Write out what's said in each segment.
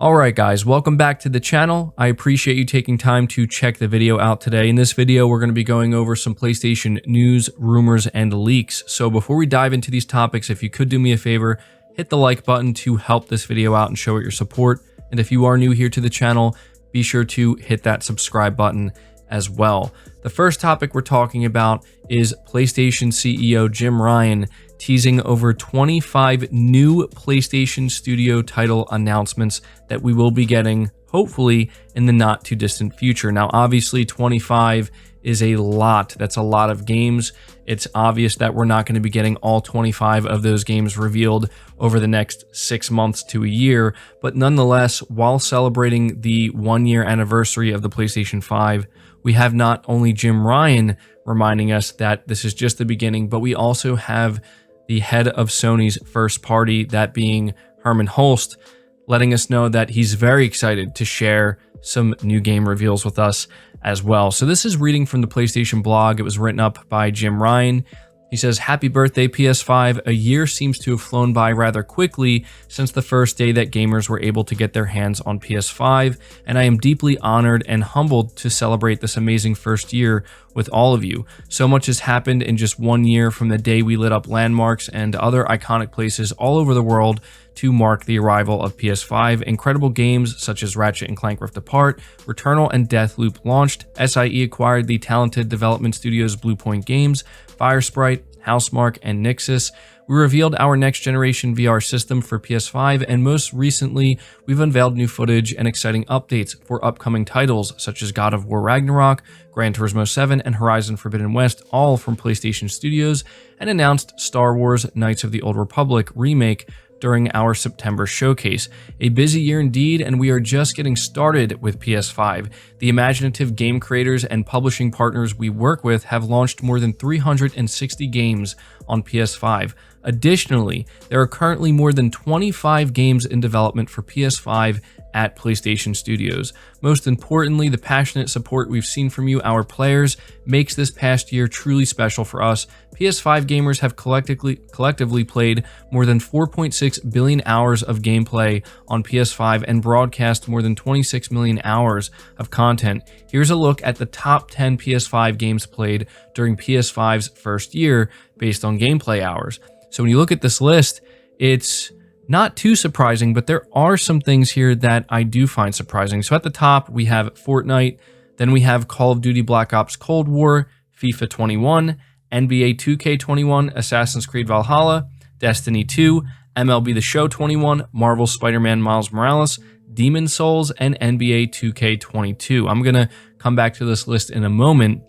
Alright guys, welcome back to the channel. I appreciate you taking time to check the video out today. In this video, we're going to be going over some PlayStation news, rumors, and leaks. So before we dive into these topics, if you could do me a favor, hit the like button to help this video out and show it your support. And if you are new here to the channel, be sure to hit that subscribe button as well. The first topic we're talking about is PlayStation CEO Jim Ryan teasing over 25 new PlayStation Studio title announcements that we will be getting, hopefully, in the not too distant future. Now, obviously, 25 is a lot. That's a lot of games. It's obvious that we're not going to be getting all 25 of those games revealed over the next 6 months to a year. But nonetheless, while celebrating the 1-year anniversary of the PlayStation 5, we have not only Jim Ryan reminding us that this is just the beginning, but we also have the head of Sony's first party, that being Hermen Hulst, letting us know that he's very excited to share some new game reveals with us as well. So this is reading from the PlayStation blog. It was written up by Jim Ryan. He says, "Happy birthday, PS5. A year seems to have flown by rather quickly since the first day that gamers were able to get their hands on PS5, and I am deeply honored and humbled to celebrate this amazing first year with all of you. So much has happened in just 1 year, from the day we lit up landmarks and other iconic places all over the world to mark the arrival of PS5. Incredible games such as Ratchet & Clank Rift Apart, Returnal, and Deathloop launched. SIE acquired the talented development studios Bluepoint Games, Firesprite, Housemarque, and Nixxes. We revealed our next-generation VR system for PS5, and most recently, we've unveiled new footage and exciting updates for upcoming titles such as God of War Ragnarok, Gran Turismo 7, and Horizon Forbidden West, all from PlayStation Studios, and announced Star Wars Knights of the Old Republic remake during our September showcase. A busy year indeed, and we are just getting started with PS5. The imaginative game creators and publishing partners we work with have launched more than 360 games on PS5. Additionally, there are currently more than 25 games in development for PS5 at PlayStation Studios. Most importantly, the passionate support we've seen from you, our players, makes this past year truly special for us. PS5 gamers have collectively played more than 4.6 billion hours of gameplay on PS5 and broadcast more than 26 million hours of content. Here's a look at the top 10 PS5 games played during PS5's first year based on gameplay hours. So when you look at this list, it's not too surprising, but there are some things here that I do find surprising. So at the top, we have Fortnite, then we have Call of Duty Black Ops Cold War, FIFA 21, NBA 2K21, Assassin's Creed Valhalla, Destiny 2, MLB The Show 21, Marvel Spider-Man Miles Morales, Demon's Souls, and NBA 2K22. I'm going to come back to this list in a moment,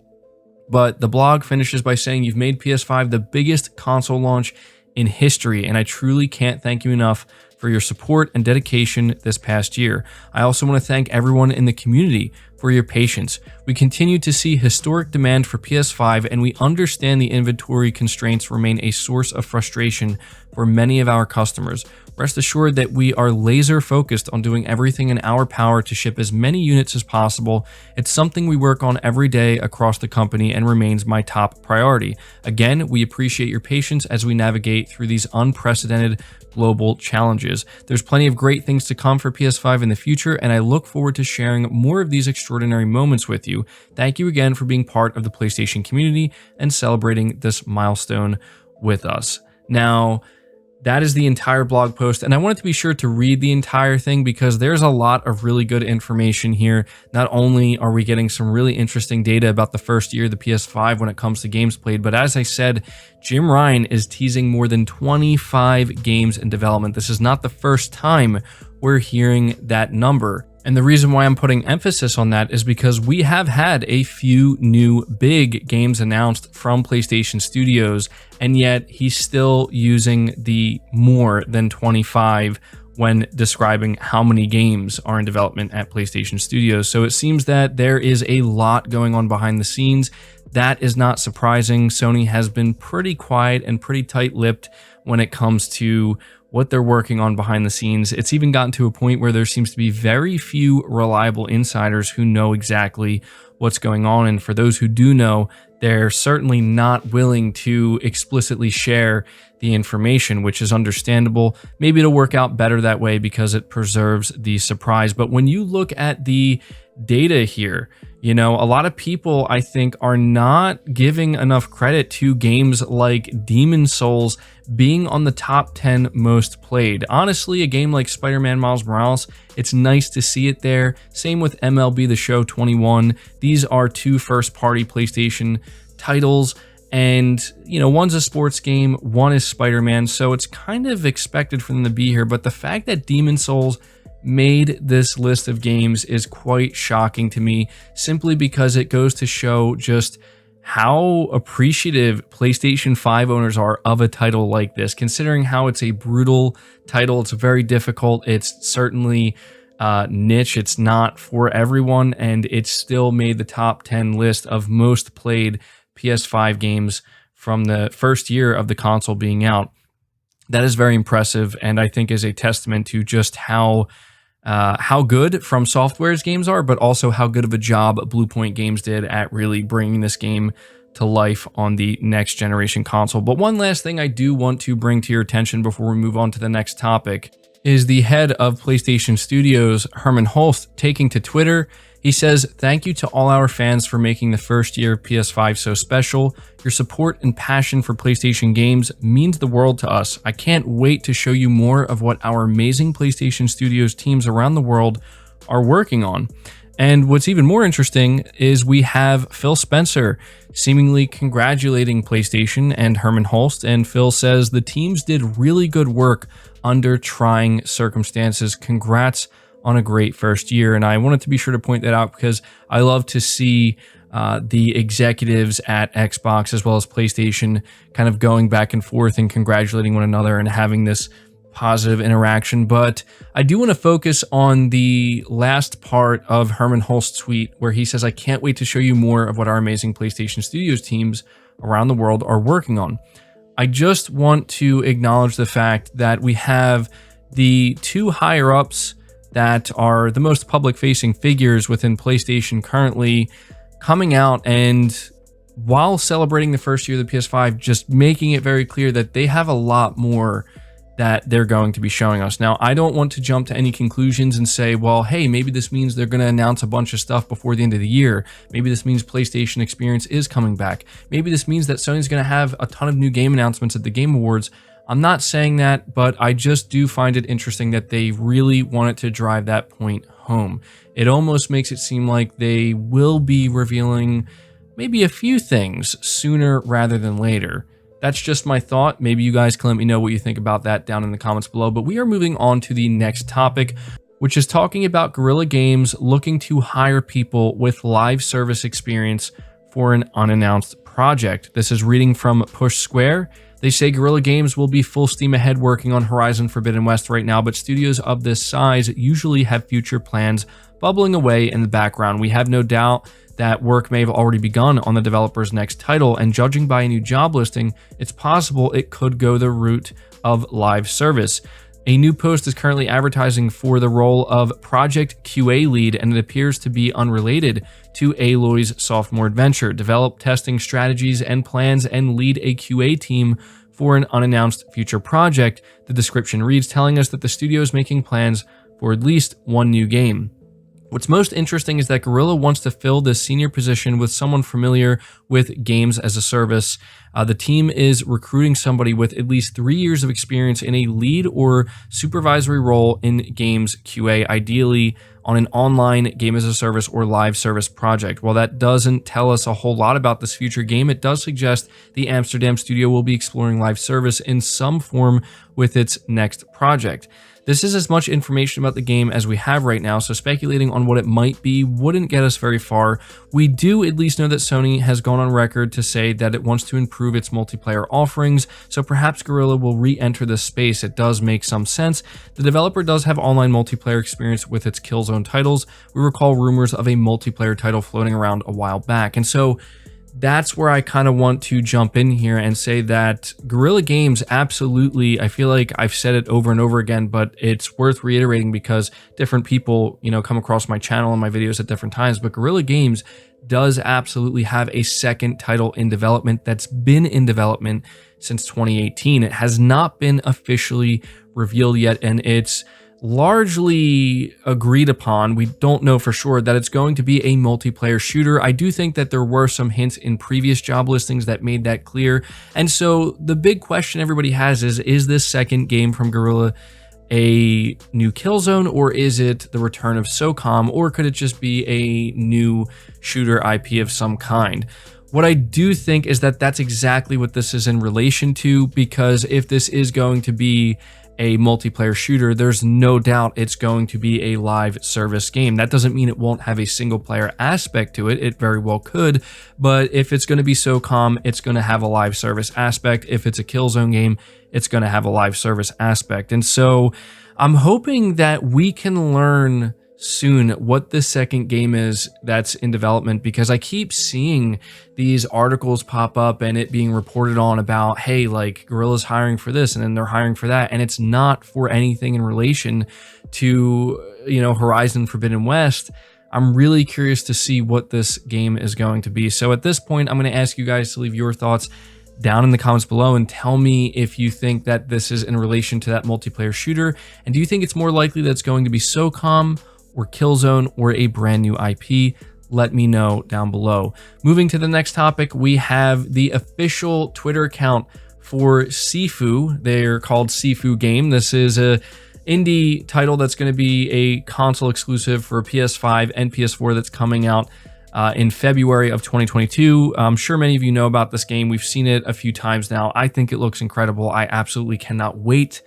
but the blog finishes by saying, "You've made PS5 the biggest console launch in history, and I truly can't thank you enough for your support and dedication this past year. I also want to thank everyone in the community for your patience. We continue to see historic demand for PS5, and we understand the inventory constraints remain a source of frustration for many of our customers. Rest assured that we are laser focused on doing everything in our power to ship as many units as possible. It's something we work on every day across the company and remains my top priority. Again, we appreciate your patience as we navigate through these unprecedented global challenges. There's plenty of great things to come for PS5 in the future, and I look forward to sharing more of these extraordinary moments with you. Thank you again for being part of the PlayStation community and celebrating this milestone with us." Now, that is the entire blog post, and I wanted to be sure to read the entire thing because there's a lot of really good information here. Not only are we getting some really interesting data about the first year of the PS5 when it comes to games played, but as I said, Jim Ryan is teasing more than 25 games in development. This is not the first time we're hearing that number. And the reason why I'm putting emphasis on that is because we have had a few new big games announced from PlayStation Studios, and yet he's still using the more than 25 when describing how many games are in development at PlayStation Studios. So it seems that there is a lot going on behind the scenes. That is not surprising. Sony has been pretty quiet and pretty tight-lipped when it comes to what they're working on behind the scenes. It's even gotten to a point where there seems to be very few reliable insiders who know exactly what's going on. And for those who do know, they're certainly not willing to explicitly share the information, which is understandable. Maybe it'll work out better that way because it preserves the surprise. But when you look at the data here, you know, a lot of people, I think, are not giving enough credit to games like Demon's Souls being on the top 10 most played. Honestly, a game like Spider-Man Miles Morales, it's nice to see it there. Same with MLB The Show 21. These are two first-party PlayStation titles, and, you know, one's a sports game, one is Spider-Man, so it's kind of expected for them to be here. But the fact that Demon's Souls made this list of games is quite shocking to me, simply because it goes to show just how appreciative PlayStation 5 owners are of a title like this, considering how it's a brutal title. It's very difficult. It's certainly niche. It's not for everyone, and it still made the top 10 list of most played PS5 games from the first year of the console being out. That is very impressive, and I think is a testament to just how good From Software's games are, but also how good of a job Bluepoint Games did at really bringing this game to life on the next generation console. But one last thing I do want to bring to your attention before we move on to the next topic is the head of PlayStation Studios, Hermen Hulst, taking to Twitter. He says, "Thank you to all our fans for making the first year of PS5 so special. Your support and passion for PlayStation games means the world to us. I can't wait to show you more of what our amazing PlayStation Studios teams around the world are working on." And what's even more interesting is we have Phil Spencer seemingly congratulating PlayStation and Hermen Hulst, and Phil says the teams did really good work under trying circumstances. Congrats on a great first year. And I wanted to be sure to point that out because I love to see the executives at Xbox as well as PlayStation kind of going back and forth and congratulating one another and having this positive interaction. But I do want to focus on the last part of Hermen Hulst's tweet where he says, "I can't wait to show you more of what our amazing PlayStation Studios teams around the world are working on." I just want to acknowledge the fact that we have the two higher ups that are the most public-facing figures within PlayStation currently coming out and, while celebrating the first year of the PS5, just making it very clear that they have a lot more that they're going to be showing us. Now, I don't want to jump to any conclusions and say, well, hey, maybe this means they're going to announce a bunch of stuff before the end of the year. Maybe this means PlayStation Experience is coming back. Maybe this means that Sony's going to have a ton of new game announcements at the Game Awards. I'm not saying that, but I just do find it interesting that they really wanted to drive that point home. It almost makes it seem like they will be revealing maybe a few things sooner rather than later. That's just my thought. Maybe you guys can let me know what you think about that down in the comments below. But we are moving on to the next topic, which is talking about Guerrilla Games looking to hire people with live service experience for an unannounced project. This is reading from Push Square. They say Guerrilla Games will be full steam ahead working on Horizon Forbidden West right now, but studios of this size usually have future plans bubbling away in the background. We have no doubt that work may have already begun on the developer's next title, and judging by a new job listing, it's possible it could go the route of live service. A new post is currently advertising for the role of Project QA lead, and it appears to be unrelated to Aloy's sophomore adventure. Develop testing strategies and plans and lead a QA team for an unannounced future project, the description reads, telling us that the studio is making plans for at least one new game. What's most interesting is that Guerrilla wants to fill this senior position with someone familiar with games as a service. The team is recruiting somebody with at least 3 years of experience in a lead or supervisory role in games QA, ideally on an online game as a service or live service project. While that doesn't tell us a whole lot about this future game, it does suggest the Amsterdam studio will be exploring live service in some form with its next project. This is as much information about the game as we have right now, so speculating on what it might be wouldn't get us very far. We do at least know that Sony has gone on record to say that it wants to improve its multiplayer offerings, so perhaps Guerrilla will re-enter this space. It does make some sense. The developer does have online multiplayer experience with its Killzone titles. We recall rumors of a multiplayer title floating around a while back, and so that's where I kind of want to jump in here and say that Guerrilla Games absolutely, I feel like I've said it over and over again, but it's worth reiterating because different people, you know, come across my channel and my videos at different times, but Guerrilla Games does absolutely have a second title in development that's been in development since 2018. It has not been officially revealed yet, and it's largely agreed upon. We don't know for sure that it's going to be a multiplayer shooter. I do think that there were some hints in previous job listings that made that clear. And so the big question everybody has is this second game from Guerrilla a new Killzone, or is it the return of Socom, or could it just be a new shooter IP of some kind? What I do think is that that's exactly what this is in relation to, because if this is going to be a multiplayer shooter, there's no doubt it's going to be a live service game. That doesn't mean it won't have a single player aspect to it. It very well could, but if it's going to be SOCOM, it's going to have a live service aspect. If it's a Killzone game, it's going to have a live service aspect. And so I'm hoping that we can learn soon what the second game is that's in development, because I keep seeing these articles pop up and it being reported on about, hey, like Guerrilla's hiring for this and then they're hiring for that, and it's not for anything in relation to, you know, Horizon Forbidden West. I'm really curious to see what this game is going to be. So at this point, I'm going to ask you guys to leave your thoughts down in the comments below and tell me if you think that this is in relation to that multiplayer shooter, and do you think it's more likely that it's going to be SOCOM or Killzone or a brand new IP? Let me know down below. Moving to the next topic, we have the official Twitter account for SIFU. They're called SIFU Game. This is a indie title that's going to be a console exclusive for PS5 and PS4 that's coming out in February of 2022. I'm sure many of you know about this game. We've seen it a few times now. I think it looks incredible. I absolutely cannot wait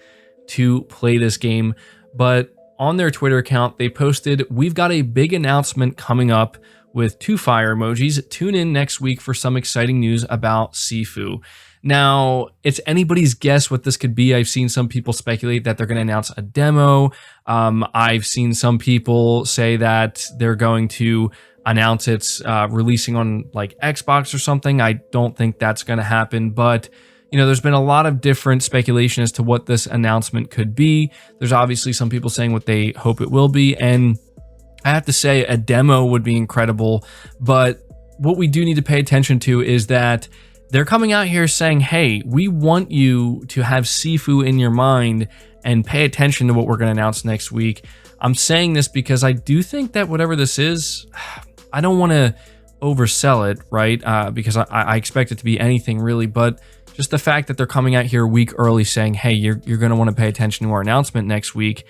to play this game. But on their Twitter account, they posted, "We've got a big announcement coming up," with 2 fire emojis. "Tune in next week for some exciting news about SIFU." Now, it's anybody's guess what this could be. I've seen some people speculate that they're going to announce a demo. I've seen some people say that they're going to announce it's releasing on like Xbox or something. I don't think that's going to happen, but you know, there's been a lot of different speculation as to what this announcement could be. There's obviously some people saying what they hope it will be, and I have to say a demo would be incredible, but what we do need to pay attention to is that they're coming out here saying, hey, we want you to have SIFU in your mind and pay attention to what we're going to announce next week. I'm saying this because I do think that whatever this is, I don't want to oversell it, right? Because I expect it to be anything really, but just the fact that they're coming out here a week early saying, hey, you're going to want to pay attention to our announcement next week,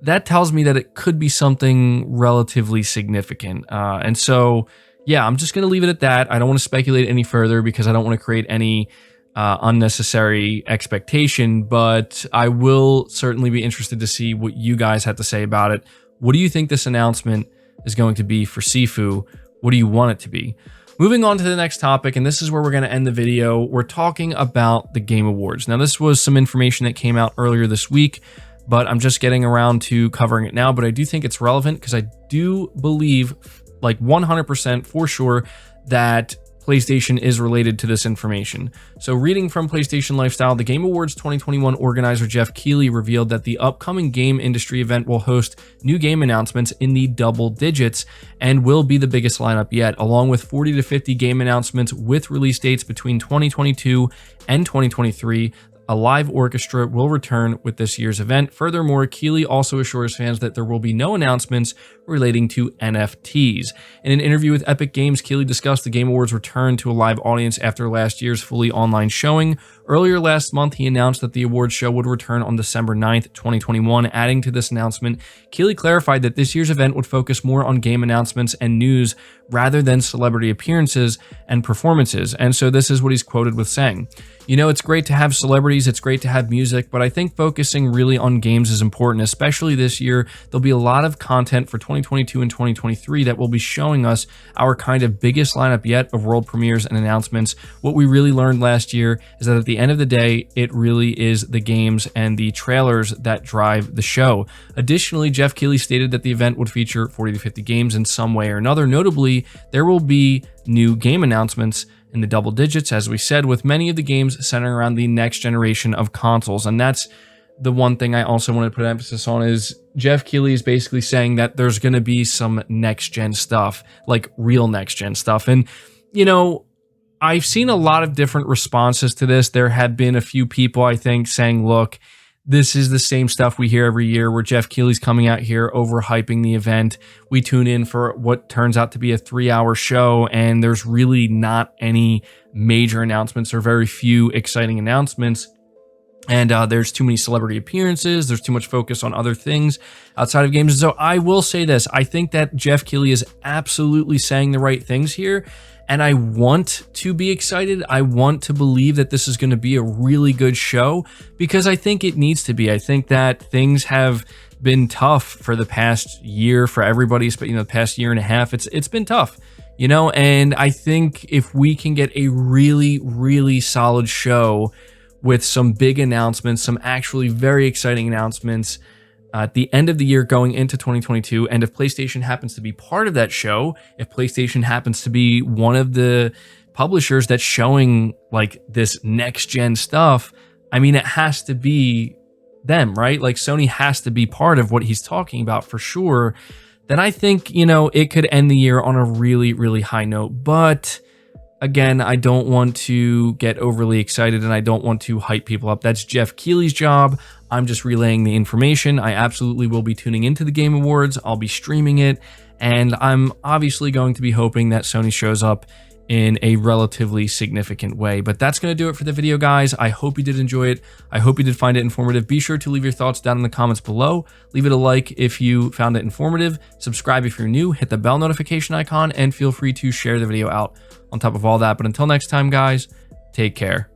that tells me that it could be something relatively significant. And so, yeah, I'm just going to leave it at that. I don't want to speculate any further because I don't want to create any unnecessary expectation, but I will certainly be interested to see what you guys have to say about it. What do you think this announcement is going to be for SIFU? What do you want it to be? Moving on to the next topic, and this is where we're going to end the video. We're talking about the Game Awards. Now, this was some information that came out earlier this week, but I'm just getting around to covering it now. But I do think it's relevant because I do believe, like 100% for sure, that PlayStation is related to this information. So reading from PlayStation Lifestyle, the Game Awards 2021 organizer Jeff Keighley revealed that the upcoming game industry event will host new game announcements in the double digits and will be the biggest lineup yet, along with 40 to 50 game announcements with release dates between 2022 and 2023. A live orchestra will return with this year's event. Furthermore, Keighley also assures fans that there will be no announcements relating to NFTs. In an interview with Epic Games, Keighley discussed the Game Awards' return to a live audience after last year's fully online showing. Earlier last month, he announced that the awards show would return on December 9th, 2021. Adding to this announcement, Keighley clarified that this year's event would focus more on game announcements and news rather than celebrity appearances and performances. And so this is what he's quoted with saying, "You know, it's great to have celebrities, it's great to have music, but I think focusing really on games is important, especially this year. There'll be a lot of content for 2022 and 2023 that will be showing us our kind of biggest lineup yet of world premieres and announcements. What we really learned last year is that at the the end of the day, it really is the games and the trailers that drive the show. Additionally, Jeff Keighley stated that the event would feature 40 to 50 games in some way or another. Notably, there will be new game announcements in the double digits, as we said, with many of the games centering around the next generation of consoles. And that's the one thing I also want to put emphasis on, is Jeff Keighley is basically saying that there's going to be some next-gen stuff, like real next-gen stuff. And, you know, I've seen a lot of different responses to this. There have been a few people, I think, saying, look, this is the same stuff we hear every year, where Jeff Keighley's coming out here overhyping the event. We tune in for what turns out to be a 3-hour show, and there's really not any major announcements or very few exciting announcements. And there's too many celebrity appearances. There's too much focus on other things outside of games. And so I will say this. I think that Jeff Keighley is absolutely saying the right things here. And I want to be excited. I want to believe that this is going to be a really good show, because I think it needs to be. I think that things have been tough for the past year for everybody, but the past year and a half, it's been tough, and I think if we can get a really, really solid show with some big announcements, some actually very exciting announcements at the end of the year going into 2022. And if PlayStation happens to be part of that show, if PlayStation happens to be one of the publishers that's showing like this next gen stuff, I mean, it has to be them, right? Like Sony has to be part of what he's talking about for sure. Then I think, it could end the year on a really, really high note. But again, I don't want to get overly excited, and I don't want to hype people up. That's Jeff Keighley's job. I'm just relaying the information. I absolutely will be tuning into the Game Awards. I'll be streaming it, and I'm obviously going to be hoping that Sony shows up in a relatively significant way. But that's going to do it for the video, guys. I hope you did enjoy it. I hope you did find it informative. Be sure to leave your thoughts down in the comments below. Leave it a like if you found it informative. Subscribe if you're new. Hit the bell notification icon, and feel free to share the video out on top of all that. But until next time, guys, take care.